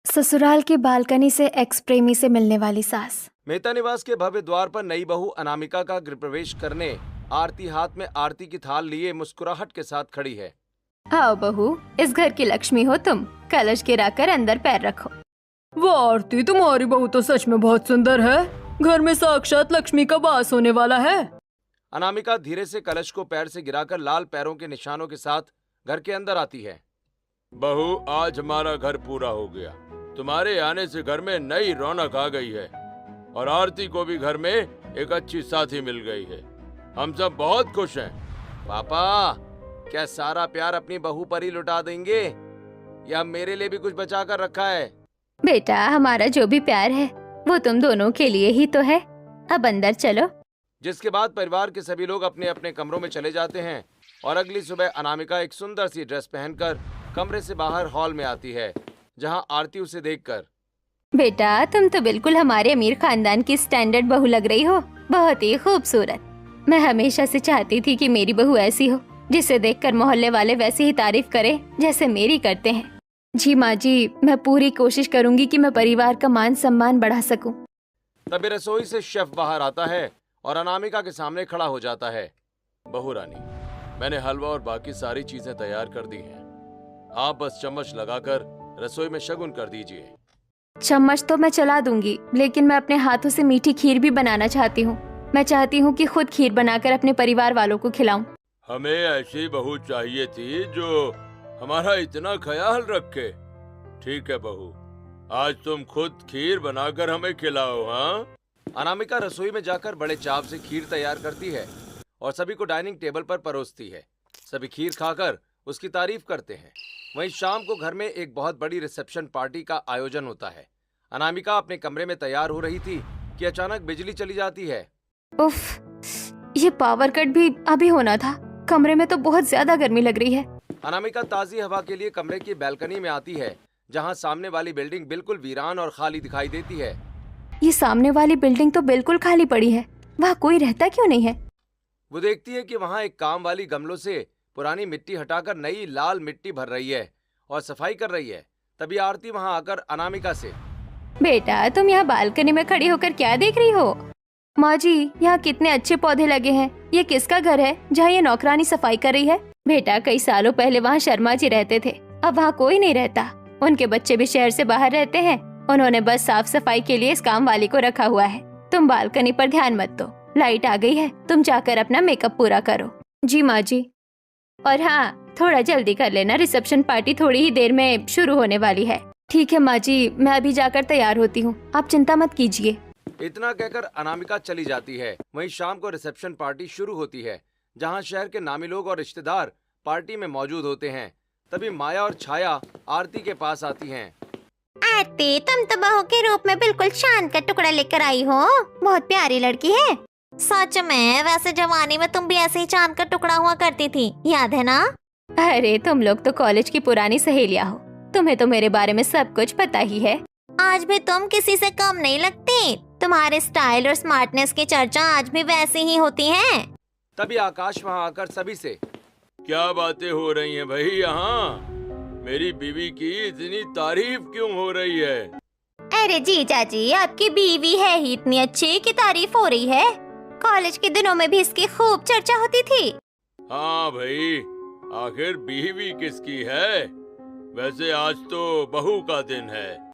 ससुराल की बालकनी से एक्स प्रेमी से मिलने वाली सास। मेहता निवास के भव्य द्वार पर नई बहू अनामिका का गृह प्रवेश करने आरती हाथ में आरती की थाल लिए मुस्कुराहट के साथ खड़ी है। आओ बहू, इस घर की लक्ष्मी हो तुम। कलश गिराकर अंदर पैर रखो। वाह आरती, तुम्हारी बहू तो सच में बहुत सुंदर है। घर में साक्षात लक्ष्मी का वास होने वाला है। अनामिका धीरे से कलश को पैर से गिराकर लाल पैरों के निशानों के साथ घर के अंदर आती है। बहू, आज हमारा घर पूरा हो गया। तुम्हारे आने से घर में नई रौनक आ गई है और आरती को भी घर में एक अच्छी साथी मिल गई है। हम सब बहुत खुश हैं। पापा, क्या सारा प्यार अपनी बहू पर ही लुटा देंगे या मेरे लिए भी कुछ बचा कर रखा है? बेटा, हमारा जो भी प्यार है वो तुम दोनों के लिए ही तो है। अब अंदर चलो। जिसके बाद परिवार के सभी लोग अपने अपने कमरों में चले जाते हैं और अगली सुबह अनामिका एक सुंदर सी ड्रेस पहनकर कमरे से बाहर हॉल में आती है, जहां आरती उसे देखकर, बेटा, तुम तो बिल्कुल हमारे अमीर खानदान की स्टैंडर्ड बहू लग रही हो। बहुत ही खूबसूरत। मैं हमेशा से चाहती थी कि मेरी बहू ऐसी हो जिसे देखकर मोहल्ले वाले वैसी ही तारीफ करें जैसे मेरी करते हैं। जी माँ जी, मैं पूरी कोशिश करूंगी कि मैं परिवार का मान सम्मान बढ़ा सकूं। तभी रसोई से शेफ बाहर आता है और अनामिका के सामने खड़ा हो जाता है। बहू रानी, मैंने हलवा और बाकी सारी चीजें तैयार कर दी हैं। आप बस चम्मच लगाकर रसोई में शगुन कर दीजिए। चम्मच तो मैं चला दूंगी, लेकिन मैं अपने हाथों से मीठी खीर भी बनाना चाहती हूँ। मैं चाहती हूँ कि खुद खीर बनाकर अपने परिवार वालों को खिलाऊं। हमें ऐसी बहू चाहिए थी जो हमारा इतना ख्याल रखे। ठीक है बहू, आज तुम खुद खीर बनाकर हमें खिलाओ। हाँ? अनामिका रसोई में जाकर बड़े चाव से खीर तैयार करती है और सभी को डाइनिंग टेबल पर परोसती है। सभी खीर खाकर उसकी तारीफ करते हैं। वहीं शाम को घर में एक बहुत बड़ी रिसेप्शन पार्टी का आयोजन होता है। अनामिका अपने कमरे में तैयार हो रही थी कि अचानक बिजली चली जाती है। उफ, ये पावर कट भी अभी होना था। कमरे में तो बहुत ज्यादा गर्मी लग रही है। अनामिका ताजी हवा के लिए कमरे की बैल्कनी में आती है, जहां सामने वाली बिल्डिंग बिल्कुल वीरान और खाली दिखाई देती है। ये सामने वाली बिल्डिंग तो बिल्कुल खाली पड़ी है। वहाँ कोई रहता क्यों नहीं है? वो देखती है कि वहां एक काम वाली गमलों से पुरानी मिट्टी हटाकर नई लाल मिट्टी भर रही है और सफाई कर रही है। तभी आरती वहां आकर अनामिका से, बेटा, तुम यहाँ बालकनी में खड़ी होकर क्या देख रही हो? माँ जी, यहाँ कितने अच्छे पौधे लगे हैं। ये किसका घर है जहाँ ये नौकरानी सफाई कर रही है? बेटा, कई सालों पहले वहाँ शर्मा जी रहते थे। अब वहाँ कोई नहीं रहता। उनके बच्चे भी शहर से बाहर रहते हैं। उन्होंने बस साफ सफाई के लिए इस काम वाली को रखा हुआ है। तुम बालकनी पर ध्यान मत दो। लाइट आ गई है, तुम जाकर अपना मेकअप पूरा करो। जी माँ जी। और हाँ, थोड़ा जल्दी कर लेना, रिसेप्शन पार्टी थोड़ी ही देर में शुरू होने वाली है। ठीक है माँ जी, मैं अभी जाकर तैयार होती हूँ, आप चिंता मत कीजिए। इतना कहकर अनामिका चली जाती है। वहीं शाम को रिसेप्शन पार्टी शुरू होती है, जहां शहर के नामी लोग और रिश्तेदार पार्टी में मौजूद होते हैं। तभी माया और छाया आरती के पास आती हैं। आरती, तुम तो बहू के रूप में बिल्कुल चांद का टुकड़ा लेकर आई हो। बहुत प्यारी लड़की है। सच में, वैसे जवानी में तुम भी ऐसे ही चांद का टुकड़ा हुआ करती थी, याद है ना? अरे, तुम लोग तो कॉलेज की पुरानी सहेलियां हो। तुम्हें तो मेरे बारे में सब कुछ पता ही है। आज भी तुम किसी से कम नहीं लगती। तुम्हारे स्टाइल और स्मार्टनेस की चर्चा आज भी वैसी ही होती है। तभी आकाश वहां आकर सभी से, क्या बातें हो रही हैं भाई यहाँ? मेरी बीवी की इतनी तारीफ क्यों हो रही है? अरे जीजा जी, आपकी बीवी है ही इतनी अच्छी कि तारीफ हो रही है। कॉलेज के दिनों में भी इसकी खूब चर्चा होती थी। हाँ भाई, आखिर बीवी किसकी है? वैसे आज तो बहू का दिन है।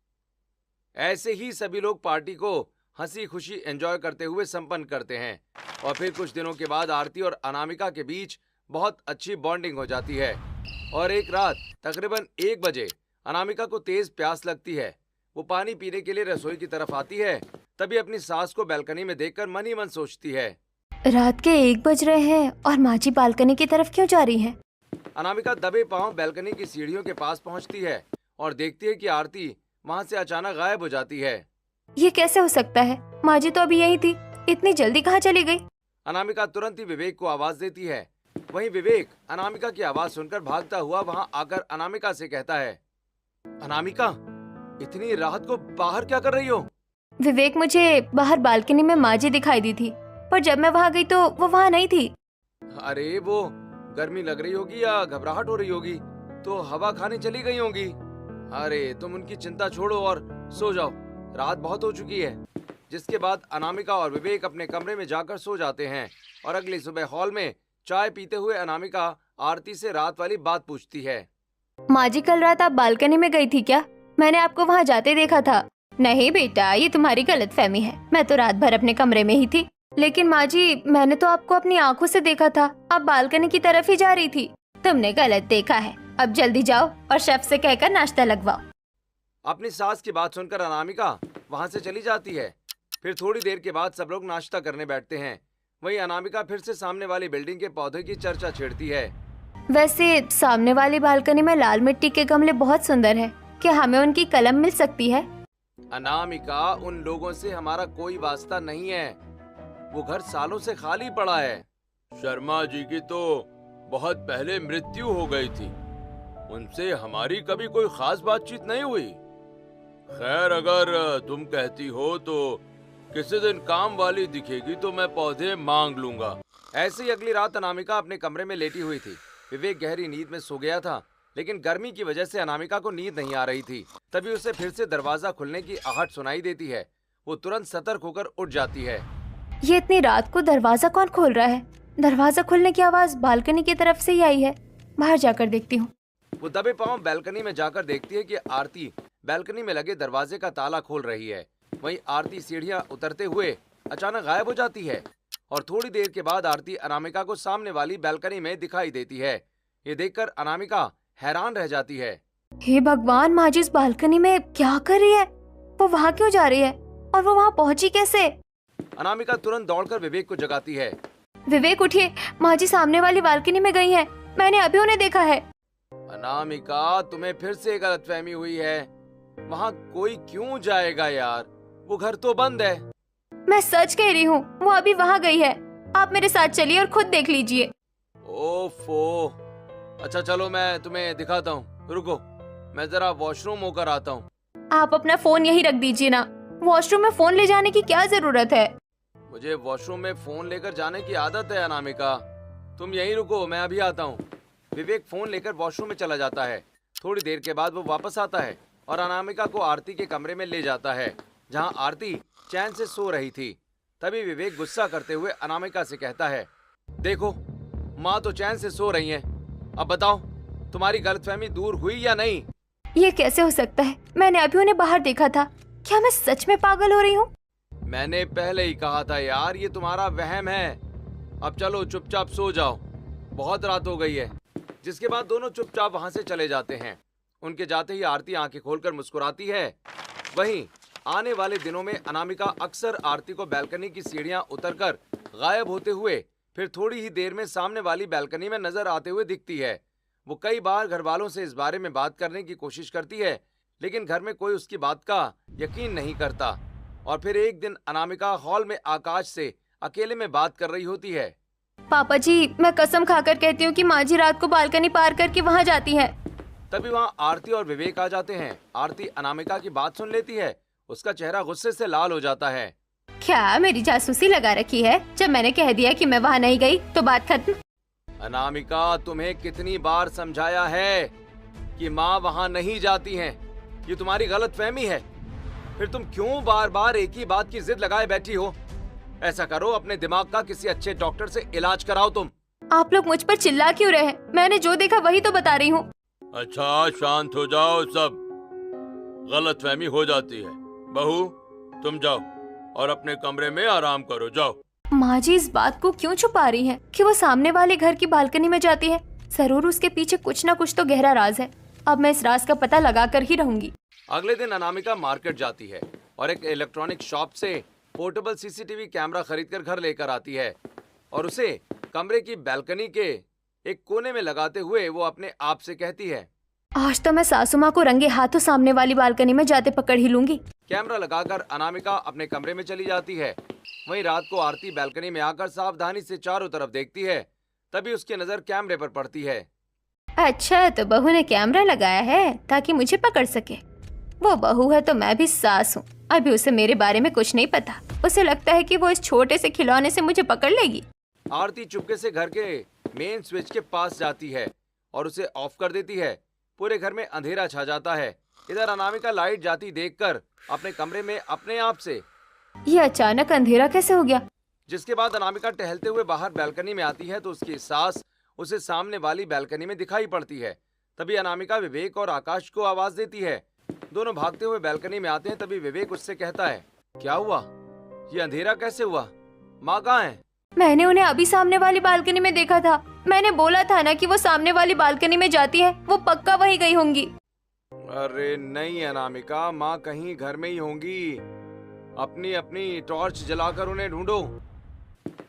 ऐसे ही सभी लोग पार्टी को हंसी खुशी एंजॉय करते हुए संपन्न करते हैं और फिर कुछ दिनों के बाद आरती और अनामिका के बीच बहुत अच्छी बॉन्डिंग हो जाती है। और एक रात तकरीबन 1 बजे अनामिका को तेज प्यास लगती है। वो पानी पीने के लिए रसोई की तरफ आती है। तभी अपनी सास को बैल्कनी में देखकर मन ही मन सोचती है, रात के 1 बज रहे हैं और माँ जी बालकनी की तरफ क्यों जा रही हैं? अनामिका दबे पांव बैल्कनी की सीढ़ियों के पास पहुंचती है और देखती है कि आरती वहां से अचानक गायब हो जाती है। ये कैसे हो सकता है? माँ जी तो अभी यही थी, इतनी जल्दी कहाँ चली गई? अनामिका तुरंत ही विवेक को आवाज देती है। वहीं विवेक अनामिका की आवाज सुनकर भागता हुआ वहां आकर अनामिका से कहता है, अनामिका, इतनी रात को बाहर क्या कर रही हो? विवेक, मुझे बाहर बालकनी में माँ जी दिखाई दी थी, पर जब मैं वहाँ गई तो वो वहाँ नहीं थी। अरे, वो गर्मी लग रही होगी या घबराहट हो रही होगी तो हवा खाने चली गई होंगी। अरे तुम उनकी चिंता छोड़ो और सो जाओ, रात बहुत हो चुकी है। जिसके बाद अनामिका और विवेक अपने कमरे में जाकर सो जाते हैं और अगली सुबह हॉल में चाय पीते हुए अनामिका आरती से रात वाली बात पूछती है। माँ जी, कल रात आप बालकनी में गई थी क्या? मैंने आपको वहाँ जाते देखा था। नहीं बेटा, ये तुम्हारी गलतफहमी है। मैं तो रात भर अपने कमरे में ही थी। लेकिन माँ जी, मैंने तो आपको अपनी आंखों से देखा था, आप बालकनी की तरफ ही जा रही थी। तुमने गलत देखा है। अब जल्दी जाओ और शेफ से कहकर नाश्ता लगवाओ। अपनी सास की बात सुनकर अनामिका वहाँ से चली जाती है। फिर थोड़ी देर के बाद सब लोग नाश्ता करने बैठते हैं। वहीं अनामिका फिर से सामने वाली बिल्डिंग के पौधे की चर्चा छेड़ती है। वैसे सामने वाली बालकनी में लाल मिट्टी के गमले बहुत सुंदर है। क्या हमें उनकी कलम मिल सकती है? अनामिका, उन लोगों से हमारा कोई वास्ता नहीं है। वो घर सालों से खाली पड़ा है। शर्मा जी की तो बहुत पहले मृत्यु हो गई थी। उनसे हमारी कभी कोई खास बातचीत नहीं हुई। खैर, अगर तुम कहती हो तो किसी दिन काम वाली दिखेगी तो मैं पौधे मांग लूंगा। ऐसे ही अगली रात अनामिका अपने कमरे में लेटी हुई थी। विवेक गहरी नींद में सो गया था, लेकिन गर्मी की वजह से अनामिका को नींद नहीं आ रही थी। तभी उसे फिर से दरवाजा खुलने की आहट सुनाई देती है। वो तुरंत सतर्क होकर उठ जाती है। ये इतनी रात को दरवाजा कौन खोल रहा है? दरवाजा खुलने की आवाज बालकनी की तरफ से ही आई है। बाहर जाकर देखती हूँ। वो दबे पांव बैल्कनी में जाकर देखती है कि आरती बैल्कनी में लगे दरवाजे का ताला खोल रही है। वहीं आरती सीढ़ियां उतरते हुए अचानक गायब हो जाती है और थोड़ी देर के बाद आरती अनामिका को सामने वाली बैल्कनी में दिखाई देती है। ये देखकर अनामिका हैरान रह जाती है। हे भगवान, माँ जी इस बालकनी में क्या कर रही है? वो वहाँ क्यों जा रही है और वो वहाँ पहुँची कैसे? अनामिका तुरंत दौड़कर विवेक को जगाती है। विवेक उठिए, माँ जी सामने वाली बालकनी में गई हैं। मैंने अभी उन्हें देखा है। अनामिका, तुम्हें फिर से गलतफहमी हुई है। वहाँ कोई क्यों जाएगा यार, वो घर तो बंद है। मैं सच कह रही हूँ, वो अभी वहाँ गई है। आप मेरे साथ चलिए और खुद देख लीजिए। ओफो, अच्छा चलो मैं तुम्हें दिखाता हूँ। रुको, मैं जरा वॉशरूम होकर आता हूँ। आप अपना फोन यहीं रख दीजिए ना। वॉशरूम में फोन ले जाने की क्या जरूरत है? मुझे वॉशरूम में फोन लेकर जाने की आदत है अनामिका। तुम यहीं रुको, मैं अभी आता हूँ। विवेक फोन लेकर वॉशरूम में चला जाता है। थोड़ी देर के बाद वो वापस आता है और अनामिका को आरती के कमरे में ले जाता है, जहाँ आरती चैन से सो रही थी। तभी विवेक गुस्सा करते हुए अनामिका से कहता है, देखो माँ तो चैन से सो रही हैं। अब बताओ, तुम्हारी गलतफहमी दूर हुई या नहीं? ये कैसे हो सकता है? मैंने अभी उन्हें बाहर देखा था। क्या मैं सच में पागल हो रही हूँ? मैंने पहले ही कहा था यार, ये तुम्हारा वहम है। अब चलो चुपचाप सो जाओ, बहुत रात हो गई है। जिसके बाद दोनों चुपचाप वहां से चले जाते हैं। उनके जाते ही आरती आंखें खोलकर मुस्कुराती है। वहीं आने वाले दिनों में अनामिका अक्सर आरती को बैल्कनी की सीढ़ियां उतरकर गायब होते हुए फिर थोड़ी ही देर में सामने वाली बैल्कनी में नजर आते हुए दिखती है। वो कई बार घर वालों से इस बारे में बात करने की कोशिश करती है, लेकिन घर में कोई उसकी बात का यकीन नहीं करता। और फिर एक दिन अनामिका हॉल में आकाश से अकेले में बात कर रही होती है। पापा जी, मैं कसम खाकर कहती हूँ कि माँ जी रात को बालकनी पार करके वहाँ जाती है। तभी वहाँ आरती और विवेक आ जाते हैं। आरती अनामिका की बात सुन लेती है। उसका चेहरा गुस्से से लाल हो जाता है। क्या मेरी जासूसी लगा रखी है? जब मैंने कह दिया कि मैं वहाँ नहीं गई तो बात खत्म। अनामिका, तुम्हें कितनी बार समझाया है कि माँ वहाँ नहीं जाती हैं। ये तुम्हारी गलतफहमी है। फिर तुम क्यों बार बार एक ही बात की जिद लगाए बैठी हो? ऐसा करो, अपने दिमाग का किसी अच्छे डॉक्टर से इलाज कराओ तुम। आप लोग मुझ पर चिल्ला क्यों रहे हैं? मैंने जो देखा वही तो बता रही हूँ। अच्छा, शांत हो जाओ सब। गलतफहमी हो जाती है। बहू, तुम जाओ और अपने कमरे में आराम करो, जाओ। माँ जी इस बात को क्यों छुपा रही हैं कि वो सामने वाले घर की बालकनी में जाती है? जरूर उसके पीछे कुछ ना कुछ तो गहरा राज है। अब मैं इस राज का पता लगा कर ही रहूंगी। अगले दिन अनामिका मार्केट जाती है और एक इलेक्ट्रॉनिक शॉप से पोर्टेबल सीसीटीवी कैमरा खरीदकर घर लेकर आती है और उसे कमरे की बैल्कनी के एक कोने में लगाते हुए वो अपने आप से कहती है, आज तो मैं सासू माँ को रंगे हाथों सामने वाली बालकनी में जाते पकड़ ही लूंगी। कैमरा लगाकर अनामिका अपने कमरे में चली जाती है। वहीं रात को आरती बैल्कनी में आकर सावधानी से चारों तरफ देखती है। तभी उसकी नजर कैमरे पर पड़ती है। अच्छा, तो बहू ने कैमरा लगाया है ताकि मुझे पकड़ सके। वो बहू है तो मैं भी सास हूँ। अभी उसे मेरे बारे में कुछ नहीं पता। उसे लगता है कि वो इस छोटे से खिलौने से मुझे पकड़ लेगी। आरती चुपके से घर के मेन स्विच के पास जाती है और उसे ऑफ कर देती है। पूरे घर में अंधेरा छा जाता है। इधर अनामिका लाइट जाती देखकर अपने कमरे में अपने आप से, ये अचानक अंधेरा कैसे हो गया? जिसके बाद अनामिका टहलते हुए बाहर बैल्कनी में आती है तो उसकी सास उसे सामने वाली बैल्कनी में दिखाई पड़ती है। तभी अनामिका विवेक और आकाश को आवाज देती है। दोनों भागते हुए बैल्कनी में आते हैं। तभी विवेक उससे कहता है, क्या हुआ? ये अंधेरा कैसे हुआ? माँ कहाँ है? मैंने उन्हें अभी सामने वाली बालकनी में देखा था। मैंने बोला था ना कि वो सामने वाली बालकनी में जाती है, वो पक्का वही गई होंगी। अरे नहीं अनामिका, माँ कहीं घर में ही होंगी। अपनी अपनी टॉर्च जलाकर उन्हें ढूंढो।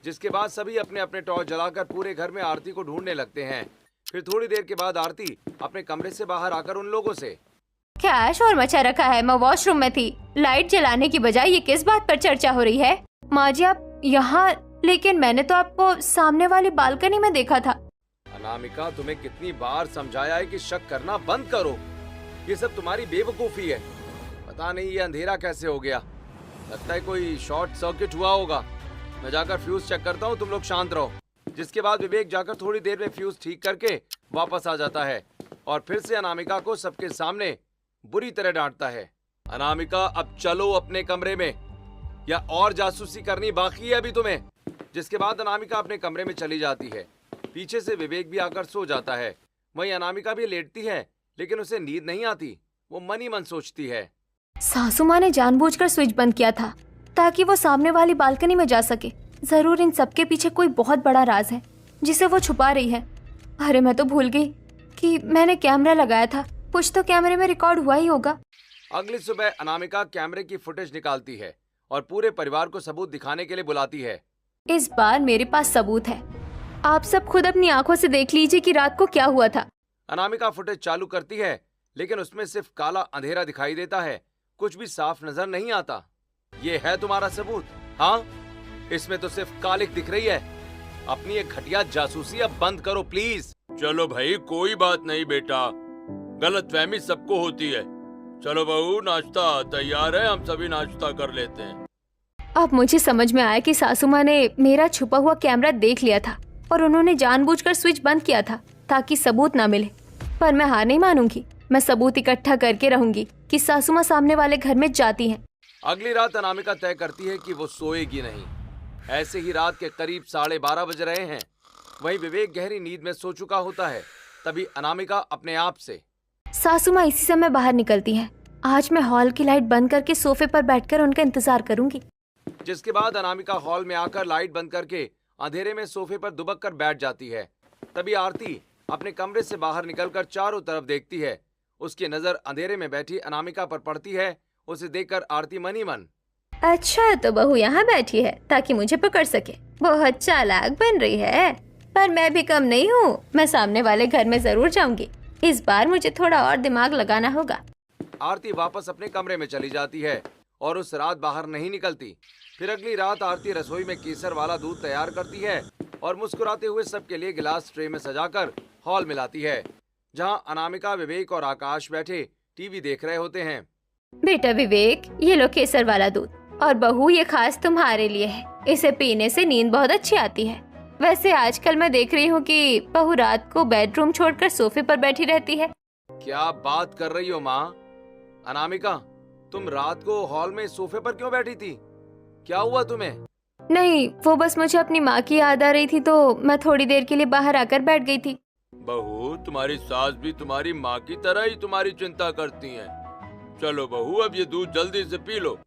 जिसके बाद सभी अपने अपने टॉर्च जलाकर पूरे घर में आरती को ढूंढने लगते हैं। फिर थोड़ी देर के बाद आरती अपने कमरे से बाहर आकर उन लोगों से, क्या शोर मचा रखा है? मैं वॉशरूम में थी। लाइट जलाने की बजाय ये किस बात पर चर्चा हो रही है? माँ जी आप यहाँ, लेकिन मैंने तो आपको सामने वाली बालकनी में देखा था। अनामिका तुम्हें कितनी बार समझाया है कि शक करना बंद करो। ये सब तुम्हारी बेवकूफी है। पता नहीं ये अंधेरा कैसे हो गया। लगता है कोई शॉर्ट सर्किट हुआ होगा। मैं जाकर फ्यूज चेक करता हूँ, तुम लोग शांत रहो। जिसके बाद विवेक जाकर थोड़ी देर में फ्यूज ठीक करके वापस आ जाता है और फिर से अनामिका को सबके सामने बुरी तरह डांटता है। अनामिका अब चलो अपने कमरे में, या और जासूसी करनी बाकी है अभी तुम्हें। जिसके बाद अनामिका अपने कमरे में चली जाती है। पीछे से विवेक भी आकर सो जाता है। वहीं अनामिका भी लेटती है, लेकिन उसे नींद नहीं आती। वो मन ही मन सोचती है, सासू माँ ने जानबूझकर स्विच बंद किया था ताकि वो सामने वाली बालकनी में जा सके। जरूर इन सबके पीछे कोई बहुत बड़ा राज है जिसे वो छुपा रही है। अरे मैं तो भूल गई कि मैंने कैमरा लगाया था। कुछ तो कैमरे में रिकॉर्ड हुआ ही होगा। अगली सुबह अनामिका कैमरे की फुटेज निकालती है और पूरे परिवार को सबूत दिखाने के लिए बुलाती है। इस बार मेरे पास सबूत है। आप सब खुद अपनी आंखों से देख लीजिए कि रात को क्या हुआ था। अनामिका फुटेज चालू करती है, लेकिन उसमें सिर्फ काला अंधेरा दिखाई देता है। कुछ भी साफ नजर नहीं आता। ये है तुम्हारा सबूत? हाँ, इसमें तो सिर्फ कालिक दिख रही है। अपनी ये घटिया जासूसी अब बंद करो प्लीज। चलो भाई, कोई बात नहीं बेटा, गलतफहमी सबको होती है। चलो बहू, नाश्ता तैयार है, हम सभी नाश्ता कर लेते हैं। अब मुझे समझ में आया कि सासू माँ ने मेरा छुपा हुआ कैमरा देख लिया था और उन्होंने जानबूझकर स्विच बंद किया था ताकि सबूत ना मिले। पर मैं हार नहीं मानूंगी। मैं सबूत इकट्ठा करके रहूंगी कि सासू माँ सामने वाले घर में जाती हैं। अगली रात अनामिका तय करती है कि वो सोएगी नहीं। ऐसे ही रात के करीब 12:30 बज रहे हैं। वहीं विवेक गहरी नींद में सो चुका होता है। तभी अनामिका अपने आप से, सासू माँ इसी समय बाहर निकलती हैं। आज मैं हॉल की लाइट बंद करके सोफे पर बैठकर उनका इंतजार करूंगी। जिसके बाद अनामिका हॉल में आकर लाइट बंद करके अंधेरे में सोफे पर दुबक कर बैठ जाती है। तभी आरती अपने कमरे से बाहर निकलकर चारों तरफ देखती है। उसकी नजर अंधेरे में बैठी अनामिका पर पड़ती है। उसे देखकर आरती मन ही मन, अच्छा तो बहू यहाँ बैठी है ताकि मुझे पकड़ सके। बहुत चालाक बन रही है। पर मैं भी कम नहीं हूँ। मैं सामने वाले घर में जरूर जाऊंगी। इस बार मुझे थोड़ा और दिमाग लगाना होगा। आरती वापस अपने कमरे में चली जाती है और उस रात बाहर नहीं निकलती। फिर अगली रात आरती रसोई में केसर वाला दूध तैयार करती है और मुस्कुराते हुए सबके लिए गिलास ट्रे में सजाकर हॉल में लाती है, जहां अनामिका, विवेक और आकाश बैठे टीवी देख रहे होते हैं। बेटा विवेक, ये लो केसर वाला दूध, और बहू ये खास तुम्हारे लिए है। इसे पीने से नींद बहुत अच्छी आती है। वैसे आजकल मैं देख रही हूँ कि बहू रात को बेडरूम छोड़कर सोफे पर बैठी रहती है। क्या बात कर रही हो माँ? अनामिका, तुम रात को हॉल में सोफे पर क्यों बैठी थी? क्या हुआ तुम्हें? नहीं, वो बस मुझे अपनी माँ की याद आ रही थी तो मैं थोड़ी देर के लिए बाहर आकर बैठ गई थी। बहू, तुम्हारी सास भी तुम्हारी माँ की तरह ही तुम्हारी चिंता करती हैं। चलो बहू, अब ये दूध जल्दी से पी लो।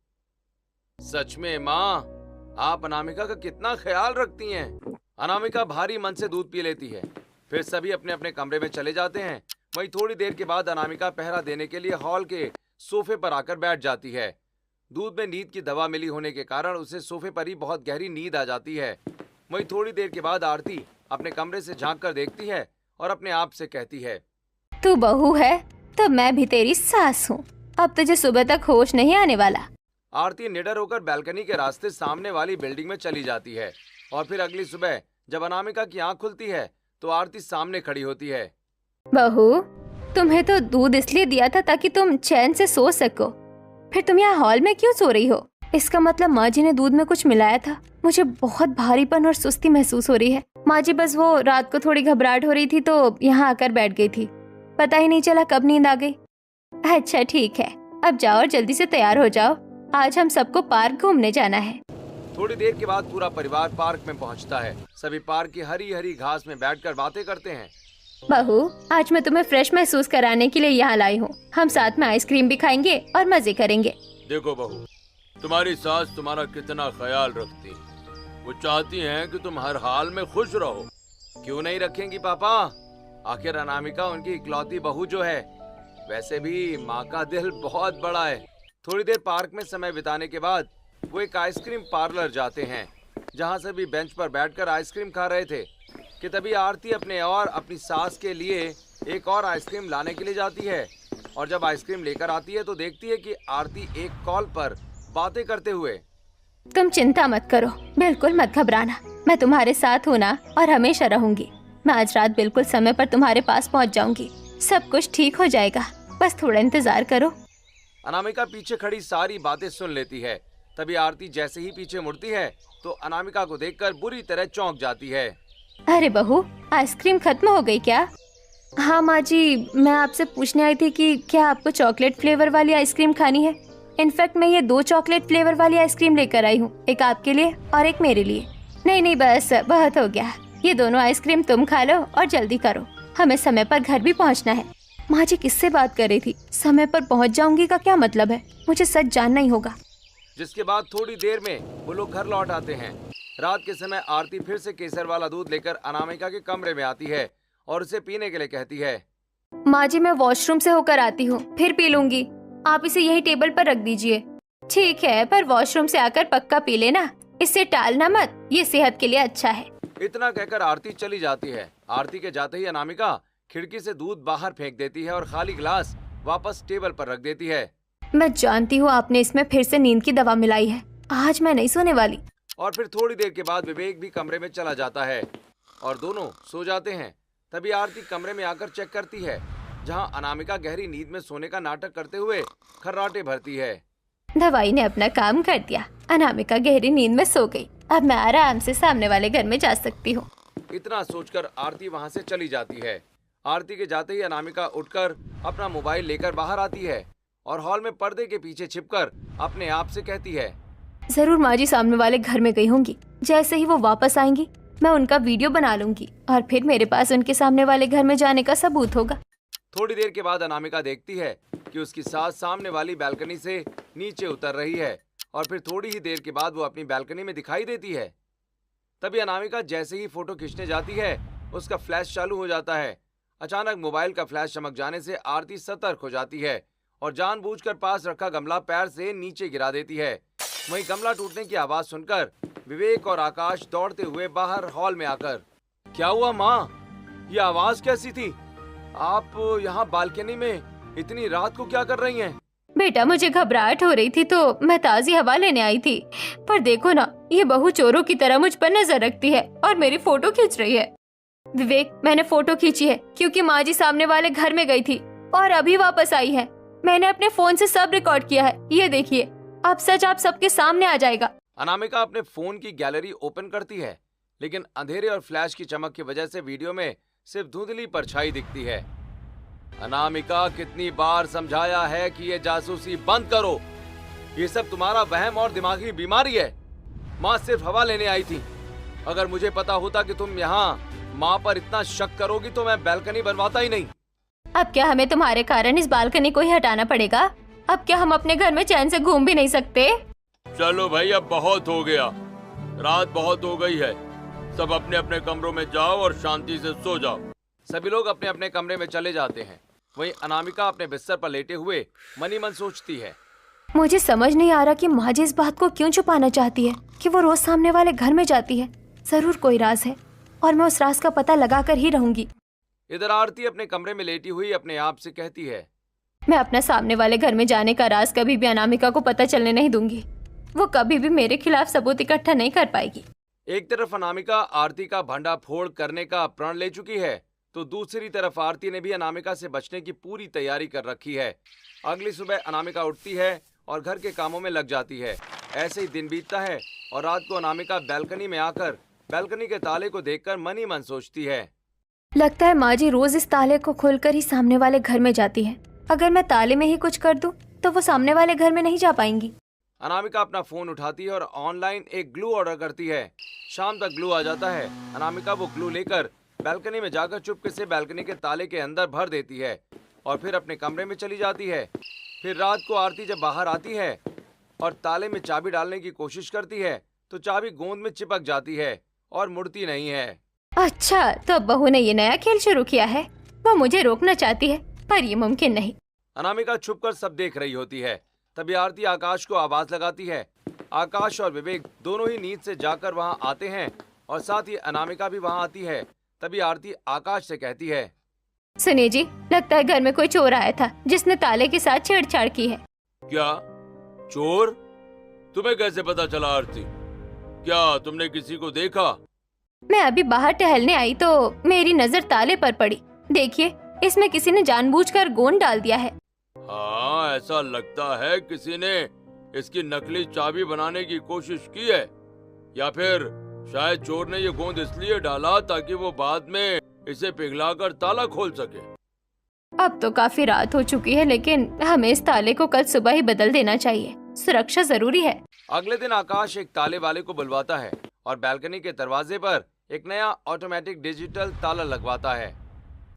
सच में माँ, आप अनामिका का कितना ख्याल रखती हैं। अनामिका भारी मन से दूध पी लेती है। फिर सभी अपने अपने कमरे में चले जाते हैं। वहीं थोड़ी देर के बाद अनामिका पहरा देने के लिए हॉल के सोफे पर आकर बैठ जाती है। दूध में नींद की दवा मिली होने के कारण उसे सोफे पर ही बहुत गहरी नींद आ जाती है। वहीं थोड़ी देर के बाद आरती अपने कमरे से झांक कर देखती है और अपने आप से कहती है, तू बहू है तो मैं भी तेरी सास हूँ। अब तुझे सुबह तक होश नहीं आने वाला। आरती निडर होकर बैल्कनी के रास्ते सामने वाली बिल्डिंग में चली जाती है। और फिर अगली सुबह जब अनामिका की आंख खुलती है तो आरती सामने खड़ी होती है। बहू, तुम्हें तो दूध इसलिए दिया था ताकि तुम चैन से सो सको। फिर तुम यहाँ हॉल में क्यों सो रही हो? इसका मतलब माँ जी ने दूध में कुछ मिलाया था। मुझे बहुत भारीपन और सुस्ती महसूस हो रही है। माँ जी बस वो रात को थोड़ी घबराहट हो रही थी तो यहाँ आकर बैठ गई थी। पता ही नहीं चला कब नींद आ गई। अच्छा ठीक है, अब जाओ और जल्दी से तैयार हो जाओ। आज हम सबको पार्क घूमने जाना है। थोड़ी देर के बाद पूरा परिवार पार्क में पहुंचता है। सभी पार्क की हरी हरी घास में बैठकर बातें करते हैं। बहू, आज मैं तुम्हें फ्रेश महसूस कराने के लिए यहाँ लाई हूँ। हम साथ में आइसक्रीम भी खाएंगे और मजे करेंगे। देखो बहू, तुम्हारी सास तुम्हारा कितना ख्याल रखती है। वो चाहती हैं कि तुम हर हाल में खुश रहो। क्यों नहीं रखेंगी पापा? आखिर अनामिका उनकी इकलौती बहू जो है। वैसे भी माँ का दिल बहुत बड़ा है। थोड़ी देर पार्क में समय बिताने के बाद वो एक आइसक्रीम पार्लर जाते हैं, जहाँ सभी बेंच पर बैठकर आइसक्रीम खा रहे थे कि तभी आरती अपने और अपनी सास के लिए एक और आइसक्रीम लाने के लिए जाती है। और जब आइसक्रीम लेकर आती है तो देखती है कि आरती एक कॉल पर बातें करते हुए। तुम चिंता मत करो, बिल्कुल मत घबराना। मैं तुम्हारे साथ हूँ ना, और हमेशा रहूंगी। मैं आज रात बिल्कुल समय पर तुम्हारे पास पहुँच जाऊंगी। सब कुछ ठीक हो जाएगा, बस थोड़ा इंतजार करो। अनामिका पीछे खड़ी सारी बातें सुन लेती है। तभी आरती जैसे ही पीछे मुड़ती है तो अनामिका को देखकर बुरी तरह चौंक जाती है। अरे बहू, आइसक्रीम खत्म हो गई क्या? हाँ माँ जी, मैं आपसे पूछने आई थी कि क्या आपको चॉकलेट फ्लेवर वाली आइसक्रीम खानी है। इनफैक्ट मैं ये 2 चॉकलेट फ्लेवर वाली आइसक्रीम लेकर आई हूँ, एक आपके लिए और एक मेरे लिए। नहीं बस बहुत हो गया। ये दोनों आइसक्रीम तुम खा लो और जल्दी करो, हमें समय पर घर भी पहुँचना है। माँ जी किससे बात कर रही थी? समय पर पहुँच जाऊंगी का क्या मतलब है? मुझे सच जानना ही होगा। जिसके बाद थोड़ी देर में वो लोग घर लौट आते हैं। रात के समय आरती फिर से केसर वाला दूध लेकर अनामिका के कमरे में आती है और उसे पीने के लिए कहती है। माँ जी, मैं वॉशरूम से होकर आती हूँ, फिर पी लूंगी। आप इसे यही टेबल पर रख दीजिए। ठीक है, पर वॉशरूम से आकर पक्का पी लेना, इससे टालना मत, ये सेहत के लिए अच्छा है। इतना कहकर आरती चली जाती है। आरती के जाते ही अनामिका खिड़की से दूध बाहर फेंक देती है और खाली गिलास वापस टेबल पर रख देती है। मैं जानती हूँ आपने इसमें फिर से नींद की दवा मिलाई है। आज मैं नहीं सोने वाली। और फिर थोड़ी देर के बाद विवेक भी कमरे में चला जाता है और दोनों सो जाते हैं। तभी आरती कमरे में आकर चेक करती है, जहाँ अनामिका गहरी नींद में सोने का नाटक करते हुए खर्राटे भरती है। दवाई ने अपना काम कर दिया, अनामिका गहरी नींद में सो गई। अब मैं आराम से सामने वाले घर में जा सकती हूँ। इतना सोचकर आरती वहाँ से चली जाती है। आरती के जाते ही अनामिका उठकर अपना मोबाइल लेकर बाहर आती है और हॉल में पर्दे के पीछे छिपकर अपने आप से कहती है, जरूर माँ जी सामने वाले घर में गई होंगी। जैसे ही वो वापस आएंगी मैं उनका वीडियो बना लूंगी और फिर मेरे पास उनके सामने वाले घर में जाने का सबूत होगा। थोड़ी देर के बाद अनामिका देखती है कि उसकी सास सामने वाली बैल्कनी से नीचे उतर रही है और फिर थोड़ी ही देर के बाद वो अपनी बैल्कनी में दिखाई देती है। तभी अनामिका जैसे ही फोटो खींचने जाती है उसका फ्लैश चालू हो जाता है। अचानक मोबाइल का फ्लैश चमक जाने से आरती सतर्क हो जाती है और जानबूझकर पास रखा गमला पैर से नीचे गिरा देती है। वहीं गमला टूटने की आवाज सुनकर विवेक और आकाश दौड़ते हुए बाहर हॉल में आकर, क्या हुआ माँ? ये आवाज कैसी थी? आप यहाँ बालकनी में इतनी रात को क्या कर रही हैं? बेटा, मुझे घबराहट हो रही थी तो मैं ताजी हवा लेने आई थी, पर देखो ना, ये बहू चोरों की तरह मुझ पर नजर रखती है और मेरी फोटो खींच रही है। विवेक, मैंने फोटो खींची है क्योंकि माँ जी सामने वाले घर में गई थी और अभी वापस आई है। मैंने अपने फोन से सब रिकॉर्ड किया है, ये देखिए। अब सच आप सबके सामने आ जाएगा। अनामिका अपने फोन की गैलरी ओपन करती है, लेकिन अंधेरे और फ्लैश की चमक की वजह से वीडियो में सिर्फ धुंधली परछाई दिखती है। अनामिका, कितनी बार समझाया है कि ये जासूसी बंद करो। ये सब तुम्हारा वहम और दिमागी बीमारी है। माँ सिर्फ हवा लेने आई थी। अगर मुझे पता होता कि तुम यहाँ माँ पर इतना शक करोगी तो मैं बैल्कनी बनवाता ही नहीं। अब क्या हमें तुम्हारे कारण इस बालकनी को ही हटाना पड़ेगा? अब क्या हम अपने घर में चैन से घूम भी नहीं सकते? चलो भाई, अब बहुत हो गया, रात बहुत हो गई है। सब अपने अपने कमरों में जाओ और शांति से सो जाओ। सभी लोग अपने अपने कमरे में चले जाते हैं। वहीं अनामिका अपने बिस्तर पर लेटे हुए मनी मन सोचती है, मुझे समझ नहीं आ रहा कि माँ जी इस बात को क्यों छुपाना चाहती है कि वो रोज सामने वाले घर में जाती है। जरूर कोई राज है और मैं उस राज का पता लगा कर ही रहूंगी। इधर आरती अपने कमरे में लेटी हुई अपने आप से कहती है, मैं अपना सामने वाले घर में जाने का राज कभी भी अनामिका को पता चलने नहीं दूंगी। वो कभी भी मेरे खिलाफ सबूत इकट्ठा नहीं कर पाएगी। एक तरफ अनामिका आरती का भंडाफोड़ करने का प्रण ले चुकी है तो दूसरी तरफ आरती ने भी अनामिका से बचने की पूरी तैयारी कर रखी है। अगली सुबह अनामिका उठती है और घर के कामों में लग जाती है। ऐसे ही दिन बीतता है और रात को अनामिका बैल्कनी में आकर बैल्कनी के ताले को देखकर मन ही मन सोचती है, लगता है माँ जी रोज इस ताले को खोलकर ही सामने वाले घर में जाती है। अगर मैं ताले में ही कुछ कर दूं, तो वो सामने वाले घर में नहीं जा पाएंगी। अनामिका अपना फोन उठाती है और ऑनलाइन एक ग्लू ऑर्डर करती है। शाम तक ग्लू आ जाता है। अनामिका वो ग्लू लेकर बालकनी में जाकर चुपके से बालकनी के ताले के अंदर भर देती है और फिर अपने कमरे में चली जाती है। फिर रात को आरती जब बाहर आती है और ताले में चाबी डालने की कोशिश करती है तो चाबी गोंद में चिपक जाती है और मुड़ती नहीं है। अच्छा, तो बहू ने ये नया खेल शुरू किया है। वो मुझे रोकना चाहती है, पर ये मुमकिन नहीं। अनामिका छुपकर सब देख रही होती है। तभी आरती आकाश को आवाज लगाती है। आकाश और विवेक दोनों ही नींद से जाकर वहां आते हैं और साथ ही अनामिका भी वहां आती है। तभी आरती आकाश से कहती है, सुनिए जी, लगता है घर में कोई चोर आया था जिसने ताले के साथ छेड़छाड़ की है। क्या चोर? तुम्हें कैसे पता चला आरती? क्या तुमने किसी को देखा? मैं अभी बाहर टहलने आई तो मेरी नजर ताले पर पड़ी। देखिए, इसमें किसी ने जानबूझकर गोंद डाल दिया है। हाँ, ऐसा लगता है किसी ने इसकी नकली चाबी बनाने की कोशिश की है, या फिर शायद चोर ने ये गोंद इसलिए डाला ताकि वो बाद में इसे पिघलाकर ताला खोल सके। अब तो काफी रात हो चुकी है, लेकिन हमें इस ताले को कल सुबह ही बदल देना चाहिए। सुरक्षा जरूरी है। अगले दिन आकाश एक ताले वाले को बुलवाता है और बालकनी के दरवाजे पर एक नया ऑटोमेटिक डिजिटल ताला लगवाता है।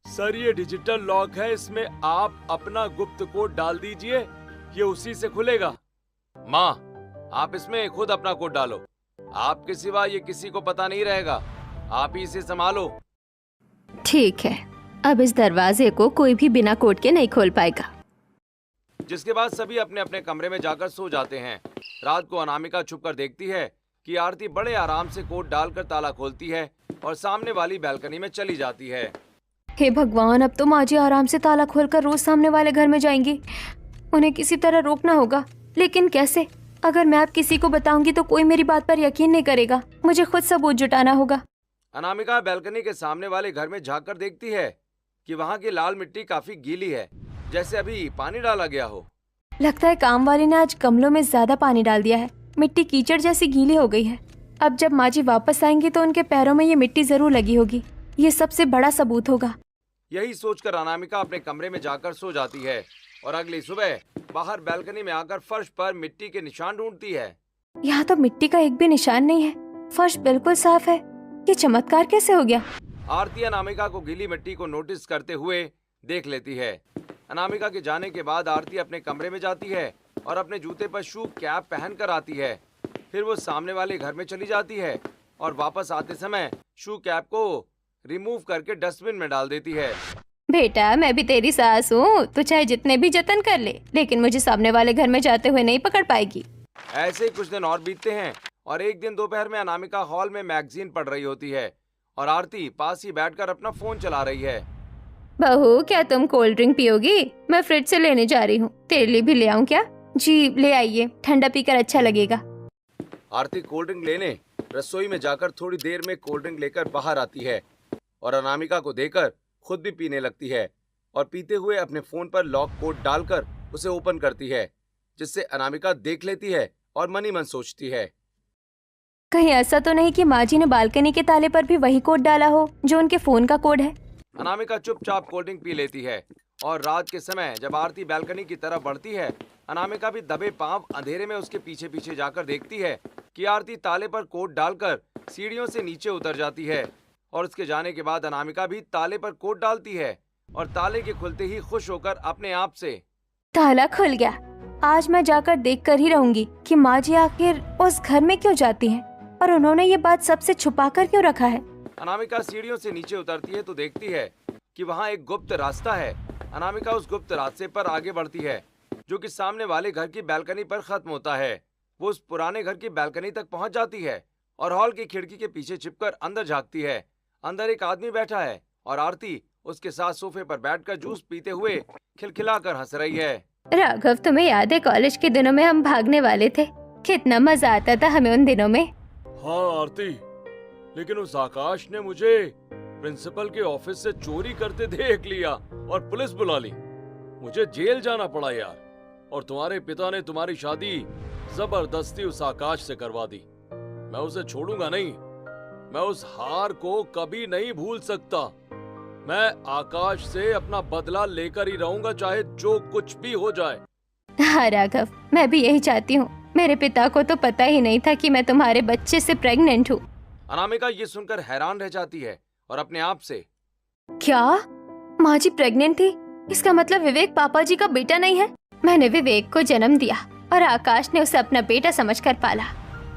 सर, ये डिजिटल लॉक है, इसमें आप अपना गुप्त कोड डाल दीजिए, ये उसी से खुलेगा। माँ, आप इसमें खुद अपना कोड डालो, आपके सिवा ये किसी को पता नहीं रहेगा, आप ही इसे संभालो। ठीक है, अब इस दरवाजे को कोई भी बिना कोड के नहीं खोल पाएगा। जिसके बाद सभी अपने अपने कमरे में जाकर सो जाते हैं। रात को अनामिका छुपकर देखती है कि आरती बड़े आराम से कोड डालकर ताला खोलती है और सामने वाली बालकनी में चली जाती है। हे भगवान, अब तो माँ जी आराम से ताला खोलकर रोज सामने वाले घर में जाएंगी। उन्हें किसी तरह रोकना होगा, लेकिन कैसे? अगर मैं अब किसी को बताऊंगी तो कोई मेरी बात पर यकीन नहीं करेगा। मुझे खुद सबूत जुटाना होगा। अनामिका बालकनी के सामने वाले घर में झांककर देखती है कि वहाँ की लाल मिट्टी काफी गीली है, जैसे अभी पानी डाला गया हो। लगता है काम वाली ने आज गमलों में ज्यादा पानी डाल दिया है। मिट्टी कीचड़ जैसी गीली हो गई है। अब जब माँ जी वापस आएंगी तो उनके पैरों में ये मिट्टी जरूर लगी होगी। ये सबसे बड़ा सबूत होगा। यही सोचकर अनामिका अपने कमरे में जाकर सो जाती है और अगली सुबह बाहर बालकनी में आकर फर्श पर मिट्टी के निशान ढूंढती है। यहाँ तो मिट्टी का एक भी निशान नहीं है। फर्श बिल्कुल साफ है। ये चमत्कार कैसे हो गया? आरती अनामिका को गीली मिट्टी को नोटिस करते हुए देख लेती है। अनामिका के जाने के बाद आरती अपने कमरे में जाती है और अपने जूते पर शू कैप पहन कर आती है। फिर वो सामने वाले घर में चली जाती है और वापस आते समय शू कैप को रिमूव करके डस्टबिन में डाल देती है। बेटा, मैं भी तेरी सास हूँ, तो चाहे जितने भी जतन कर ले, लेकिन मुझे सामने वाले घर में जाते हुए नहीं पकड़ पाएगी। ऐसे ही कुछ दिन और बीतते हैं और एक दिन दोपहर में अनामिका हॉल में मैगजीन पढ़ रही होती है और आरती पास ही बैठकर अपना फोन चला रही है। बहू, क्या तुम कोल्ड ड्रिंक पियोगी? मैं फ्रिज से लेने जा रही हूँ। तेरे लिए भी ले आऊँ क्या? जी, ले आइए, ठंडा पीकर अच्छा लगेगा। आरती कोल्ड ड्रिंक लेने रसोई में जाकर थोड़ी देर में कोल्ड ड्रिंक लेकर बाहर आती है और अनामिका को देखकर खुद भी पीने लगती है और पीते हुए अपने फोन पर लॉक कोड डालकर उसे ओपन करती है, जिससे अनामिका देख लेती है और मन ही मन सोचती है, कहीं ऐसा तो नहीं कि माँ जी ने बालकनी के ताले पर भी वही कोड डाला हो जो उनके फोन का कोड है। अनामिका चुपचाप कोल्ड ड्रिंक पी लेती है और रात के समय जब आरती बालकनी की तरफ बढ़ती है, अनामिका भी दबे पांव अंधेरे में उसके पीछे पीछे जाकर देखती है कि आरती ताले पर कोड डालकर सीढ़ियों से नीचे उतर जाती है और उसके जाने के बाद अनामिका भी ताले पर कोड डालती है और ताले के खुलते ही खुश होकर अपने आप से, ताला खुल गया। आज मैं जाकर देख कर ही रहूंगी कि माँ जी आखिर उस घर में क्यों जाती हैं और उन्होंने ये बात सबसे छुपा कर क्यों रखा है। अनामिका सीढ़ियों से नीचे उतरती है तो देखती है कि वहाँ एक गुप्त रास्ता है। अनामिका उस गुप्त रास्ते पर आगे बढ़ती है जो कि सामने वाले घर की बालकनी पर खत्म होता है। वो उस पुराने घर की बालकनी तक पहुँच जाती है और हॉल की खिड़की के पीछे छिपकर अंदर झांकती है। अंदर एक आदमी बैठा है और आरती उसके साथ सोफे पर बैठकर जूस पीते हुए खिलखिलाकर हंस रही है। राघव, तुम्हें याद है कॉलेज के दिनों में हम भागने वाले थे? कितना मजा आता था हमें उन दिनों में। हाँ आरती, लेकिन उस आकाश ने मुझे प्रिंसिपल के ऑफिस से चोरी करते देख लिया और पुलिस बुला ली। मुझे जेल जाना पड़ा यार। और तुम्हारे पिता ने तुम्हारी शादी जबरदस्ती उस आकाश से करवा दी। मैं उसे छोड़ूंगा नहीं। मैं उस हार को कभी नहीं भूल सकता। मैं आकाश से अपना बदला लेकर ही रहूंगा, चाहे जो कुछ भी हो जाए। हाँ राघव, मैं भी यही चाहती हूँ। मेरे पिता को तो पता ही नहीं था कि मैं तुम्हारे बच्चे से प्रेग्नेंट हूँ। अनामिका ये सुनकर हैरान रह जाती है और अपने आप से, क्या माँ जी प्रेग्नेंट थी? इसका मतलब विवेक पापा जी का बेटा नहीं है। मैंने विवेक को जन्म दिया और आकाश ने उसे अपना बेटा समझकर पाला,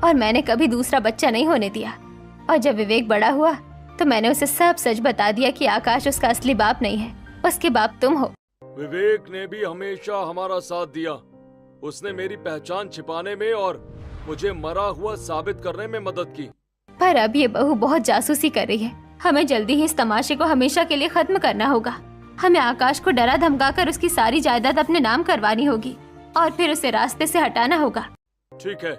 और मैंने कभी दूसरा बच्चा नहीं होने दिया। और जब विवेक बड़ा हुआ तो मैंने उसे सब सच बता दिया कि आकाश उसका असली बाप नहीं है, उसके बाप तुम हो। विवेक ने भी हमेशा हमारा साथ दिया। उसने मेरी पहचान छिपाने में और मुझे मरा हुआ साबित करने में मदद की। पर अब ये बहू बहुत जासूसी कर रही है। हमें जल्दी ही इस तमाशे को हमेशा के लिए खत्म करना होगा। हमें आकाश को डरा धमकाकर उसकी सारी जायदाद अपने नाम करवानी होगी और फिर उसे रास्ते से हटाना होगा। ठीक है,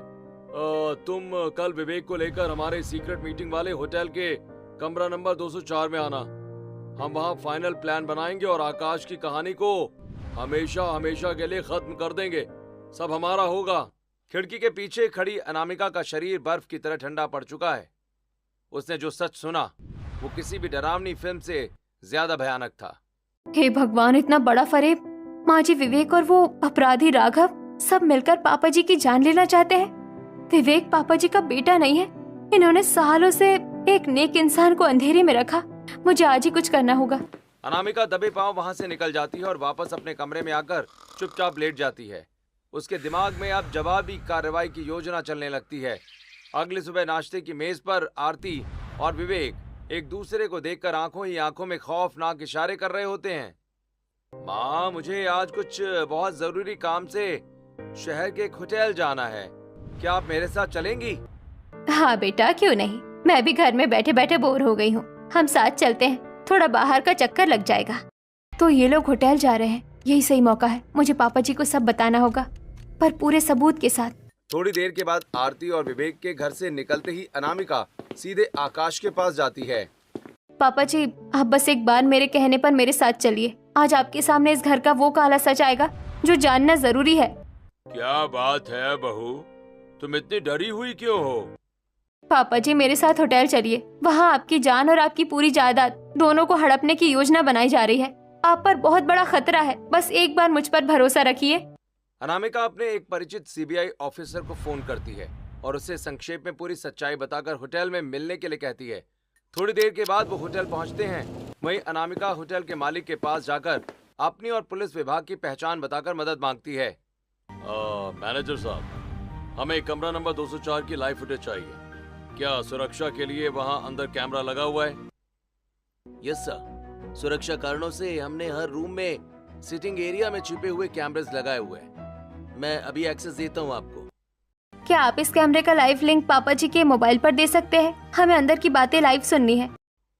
तुम कल विवेक को लेकर हमारे सीक्रेट मीटिंग वाले होटल के कमरा नंबर 204 में आना। हम वहाँ फाइनल प्लान बनाएंगे और आकाश की कहानी को हमेशा हमेशा के लिए खत्म कर देंगे। सब हमारा होगा। खिड़की के पीछे खड़ी अनामिका का शरीर बर्फ की तरह ठंडा पड़ चुका है। उसने जो सच सुना वो किसी भी डरावनी फिल्म से ज्यादा भयानक था। हे भगवान, इतना बड़ा फरेब! माँ जी, विवेक और वो अपराधी राघव सब मिलकर पापा जी की जान लेना चाहते हैं। विवेक पापा जी का बेटा नहीं है। इन्होंने सालों से एक नेक इंसान को अंधेरे में रखा। मुझे आज ही कुछ करना होगा। अनामिका दबे पांव वहां से निकल जाती है और वापस अपने कमरे में आकर चुपचाप लेट जाती है। उसके दिमाग में अब जवाबी कार्रवाई की योजना चलने लगती है। अगली सुबह नाश्ते की मेज पर आरती और विवेक एक दूसरे को देखकर आंखों ही आंखों में खौफनाक इशारे कर रहे होते हैं। माँ, मुझे आज कुछ बहुत जरूरी काम से शहर के एक होटल जाना है। क्या आप मेरे साथ चलेंगी? हाँ बेटा, क्यों नहीं। मैं भी घर में बैठे बैठे बोर हो गई हूँ। हम साथ चलते हैं, थोड़ा बाहर का चक्कर लग जाएगा। तो ये लोग होटल जा रहे हैं, यही सही मौका है। मुझे पापा जी को सब बताना होगा, पर पूरे सबूत के साथ। थोड़ी देर के बाद आरती और विवेक के घर से निकलते ही अनामिका सीधे आकाश के पास जाती है। पापा जी, आप बस एक बार मेरे कहने पर मेरे साथ चलिए। आज आपके सामने इस घर का वो काला सच आएगा जो जानना जरूरी है। क्या बात है बहू, तुम इतनी डरी हुई क्यों हो? पापा जी, मेरे साथ होटल चलिए। वहाँ आपकी जान और आपकी पूरी जायदाद दोनों को हड़पने की योजना बनाई जा रही है। आप पर बहुत बड़ा खतरा है, बस एक बार मुझ पर भरोसा रखिए। अनामिका अपने एक परिचित सीबीआई ऑफिसर को फोन करती है और उसे संक्षेप में पूरी सच्चाई बताकर होटल में मिलने के लिए कहती है। थोड़ी देर के बाद वो होटल पहुंचते हैं। वहीं अनामिका होटल के मालिक के पास जाकर अपनी और पुलिस विभाग की पहचान बताकर मदद मांगती है। मैनेजर साहब, हमें कमरा नंबर 204 की लाइव फुटेज चाहिए। क्या सुरक्षा के लिए वहां अंदर कैमरा लगा हुआ है? यस सर, सुरक्षा कारणों से हमने हर रूम में सिटिंग एरिया में छिपे हुए कैमरेस लगाए हुए हैं। मैं अभी एक्सेस देता हूं आपको। क्या आप इस कैमरे का लाइव लिंक पापा जी के मोबाइल पर दे सकते हैं? हमें अंदर की बातें लाइव सुननी है।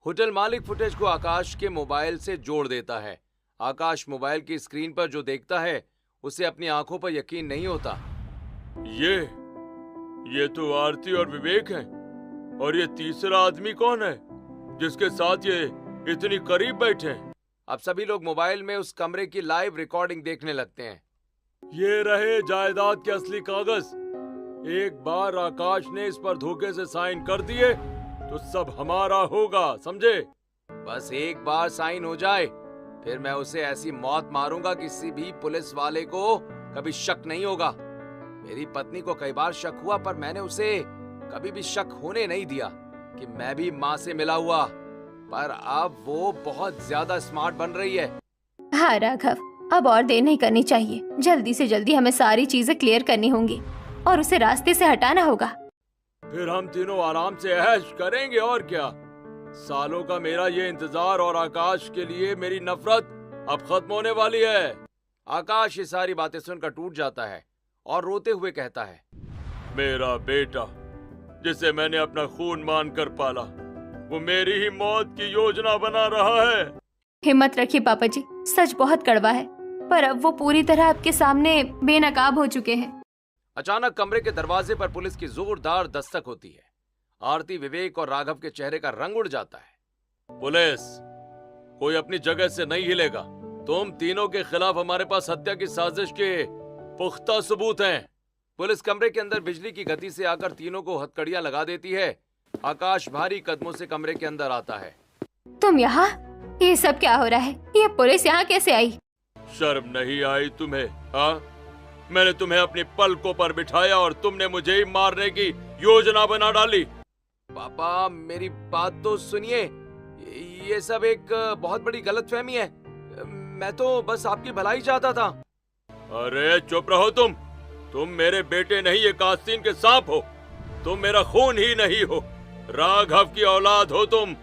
होटल मालिक फुटेज को आकाश के मोबाइल से जोड़ देता है। आकाश मोबाइल की स्क्रीन पर जो देखता है उसे अपनी आंखों पर यकीन नहीं होता। ये तो आरती और विवेक हैं। और ये तीसरा आदमी कौन है जिसके साथ ये इतनी करीब बैठे हैं? अब सभी लोग मोबाइल में उस कमरे की लाइव रिकॉर्डिंग देखने लगते हैं। ये रहे जायदाद के असली कागज। एक बार आकाश ने इस पर धोखे से साइन कर दिए तो सब हमारा होगा, समझे? बस एक बार साइन हो जाए फिर मैं उसे ऐसी मौत मारूंगा किसी भी पुलिस वाले को कभी शक नहीं होगा। मेरी पत्नी को कई बार शक हुआ पर मैंने उसे कभी भी शक होने नहीं दिया कि मैं भी माँ से मिला हुआ। पर अब वो बहुत ज्यादा स्मार्ट बन रही है। हाँ राघव, अब और देर नहीं करनी चाहिए। जल्दी से जल्दी हमें सारी चीजें क्लियर करनी होंगी और उसे रास्ते से हटाना होगा। फिर हम तीनों आराम से ऐश करेंगे और क्या। सालों का मेरा ये इंतजार और आकाश के लिए मेरी नफरत अब खत्म होने वाली है। आकाश ये सारी बातें सुनकर टूट जाता है और रोते हुए कहता है, मेरा बेटा जिसे मैंने अपना खून मानकर पाला, वो मेरी ही मौत की योजना बना रहा है। हिम्मत रखिए पापा जी, सच बहुत कड़वा है पर अब वो पूरी तरह आपके सामने बेनकाब हो चुके हैं। अचानक कमरे के दरवाजे पर पुलिस की जोरदार दस्तक होती है। आरती, विवेक और राघव के चेहरे का रंग उड़ जाता है। पुलिस, कोई अपनी जगह से नहीं हिलेगा। तुम तीनों के खिलाफ हमारे पास हत्या की साजिश के पुख्ता सबूत हैं। पुलिस कमरे के अंदर बिजली की गति से आकर तीनों को हथकड़ियां लगा देती है। आकाश भारी कदमों से कमरे के अंदर आता है। तुम यहाँ? ये सब क्या हो रहा है? ये पुलिस यहाँ कैसे आई? शर्म नहीं आई तुम्हें? हाँ, मैंने तुम्हें अपनी पलकों पर बिठाया और तुमने मुझे ही मारने की योजना बना डाली। पापा मेरी बात तो सुनिए, ये सब एक बहुत बड़ी गलतफहमी है। मैं तो बस आपकी भलाई चाहता था। अरे चुप रहो तुम मेरे बेटे नहीं, ये कास्तीन के सांप हो। तुम मेरा खून ही नहीं हो, राघव की औलाद हो तुम।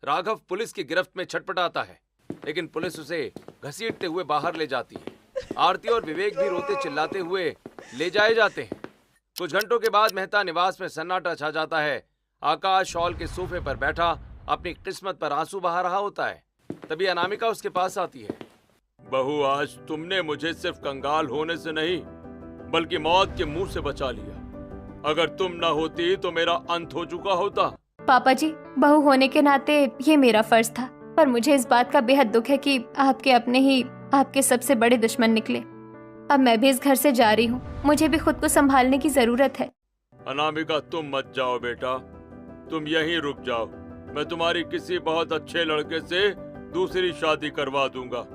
राघव पुलिस की गिरफ्त में छटपटाता है, लेकिन पुलिस उसे घसीटते हुए बाहर ले जाती है। आरती और विवेक भी रोते चिल्लाते हुए ले जाए जाते हैं। कुछ घंटों के बाद मेहता निवास में सन्नाटा छा जाता है। आकाश शॉल के सोफे पर बैठा अपनी किस्मत पर आंसू बहा रहा होता है। तभी अनामिका उसके पास आती है। बहू, आज तुमने मुझे सिर्फ कंगाल होने से नहीं बल्कि मौत के मुंह से बचा लिया। अगर तुम न होती तो मेरा अंत हो चुका होता। पापा जी, बहू होने के नाते ये मेरा फर्ज था, पर मुझे इस बात का बेहद दुख है कि आपके अपने ही आपके सबसे बड़े दुश्मन निकले। अब मैं भी इस घर से जा रही हूँ, मुझे भी खुद को संभालने की जरूरत है। अनामिका, तुम मत जाओ बेटा, तुम यहीं रुक जाओ। मैं तुम्हारी किसी बहुत अच्छे लड़के से दूसरी शादी करवा दूंगा।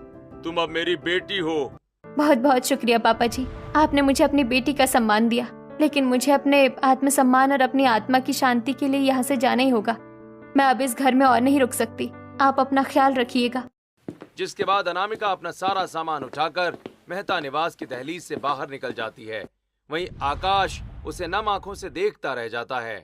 तुम अब मेरी बेटी हो। बहुत बहुत शुक्रिया पापा जी, आपने मुझे अपनी बेटी का सम्मान दिया, लेकिन मुझे अपने आत्मसम्मान और अपनी आत्मा की शांति के लिए यहाँ से जाना ही होगा। मैं अब इस घर में और नहीं रुक सकती। आप अपना ख्याल रखिएगा। जिसके बाद अनामिका अपना सारा सामान उठाकर मेहता निवास की दहलीज से बाहर निकल जाती है। वहीं आकाश उसे नम आंखों से देखता रह जाता है।